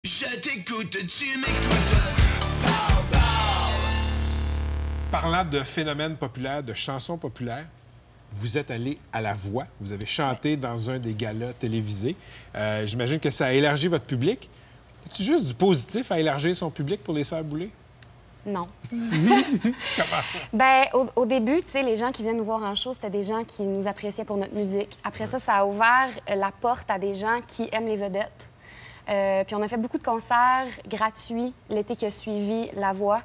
Je t'écoute, tu m'écoutes. Parlant de phénomènes populaires, de chansons populaires, vous êtes allé à La Voix. Vous avez chanté dans un des galas télévisés. J'imagine que ça a élargi votre public. Est-ce juste du positif à élargir son public pour les Sœurs Boulay? Non. Comment ça? Ben, au début, tu sais, les gens qui viennent nous voir en show, c'était des gens qui nous appréciaient pour notre musique. Après ça, ça a ouvert la porte à des gens qui aiment les vedettes. Puis on a fait beaucoup de concerts gratuits l'été qui a suivi La Voix.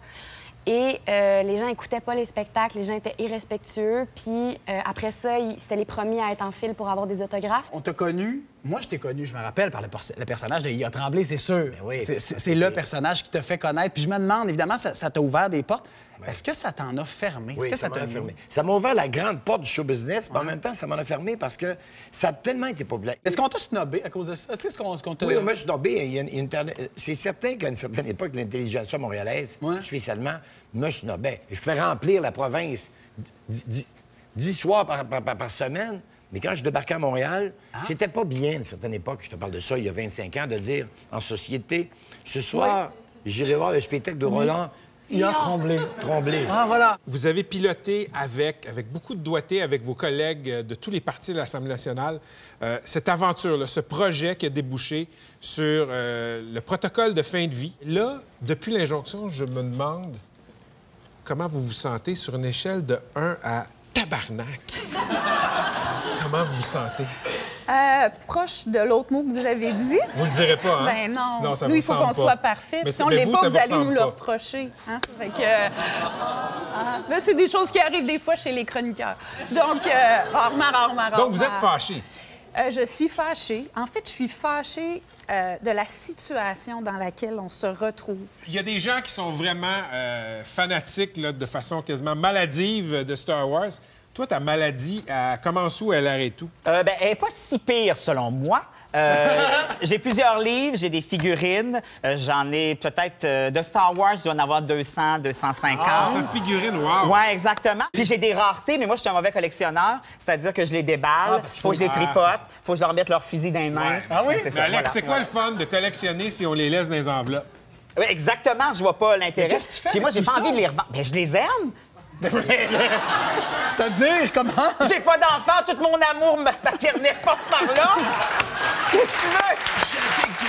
Et les gens n'écoutaient pas les spectacles, les gens étaient irrespectueux. Puis après ça, c'était les premiers à être en file pour avoir des autographes. On t'a connu, moi je t'ai connu, je me rappelle, par le personnage de Yaya Tremblay, c'est sûr. oui, c'est le personnage qui t'a fait connaître. Puis je me demande, évidemment, ça t'a ouvert des portes. Est-ce que ça t'en a fermé? Oui, Est-ce que ça t'a m'a fermé. Ça m'a ouvert la grande porte du show business, mais en même temps, ça m'en a fermé parce que ça a tellement été populaire. Est-ce qu'on t'a snobé à cause de ça? Est-ce qu'on t'a... Oui, on m'a snobé. C'est certain qu'à une certaine époque, l'intelligentsia montréalaise, spécialement, me snobait. Je fais remplir la province 10 soirs par semaine. Mais quand je débarquais à Montréal, c'était pas bien, à une certaine époque, je te parle de ça, il y a 25 ans, de dire en société, ce soir, j'irai voir le spectacle de Roland. Il a tremblé. Tremblé. Ah, voilà. Vous avez piloté avec beaucoup de doigté avec vos collègues de tous les partis de l'Assemblée nationale cette aventure, ce projet qui a débouché sur le protocole de fin de vie. Là, depuis l'injonction, je me demande comment vous vous sentez sur une échelle de 1 à tabarnak. Comment vous vous sentez? Proche de l'autre mot que vous avez dit. Vous le direz pas, hein? Ben non. Non, ça nous, vous il faut ressemble qu'on pas. soit parfait. Mais Si on mais l'est vous, pas, ça vous allez ressemble nous le pas. reprocher. Hein? Ça fait que, là, c'est des choses qui arrivent des fois chez les chroniqueurs. Donc, rarement. Donc, vous êtes fâché. Je suis fâchée. En fait, je suis fâchée de la situation dans laquelle on se retrouve. Il y a des gens qui sont vraiment fanatiques là, de façon quasiment maladive de Star Wars. Toi, ta maladie, elle commence où, elle arrête où? Elle n'est pas si pire, selon moi. J'ai plusieurs livres, j'ai des figurines. J'en ai peut-être... de Star Wars, je dois en avoir 200, 250. Ah, ça figurine, wow! Oui, exactement. Puis j'ai des raretés, mais moi, je suis un mauvais collectionneur. C'est-à-dire que je les déballe, il faut que je les tripote, il faut que je leur mette leur fusil dans les mains. Ouais. Ah oui? C'est Mais ça, Alex, voilà. c'est quoi le fun de collectionner si on les laisse dans les enveloppes? Oui, exactement, je vois pas l'intérêt. qu'est-ce que tu fais Puis moi, avec j'ai pas tout envie ça? de les revendre. Bien, je les aime. C'est-à-dire, comment? J'ai pas d'enfant, tout mon amour paternel passe par là. Qu'est-ce que tu veux? Je t'écoute.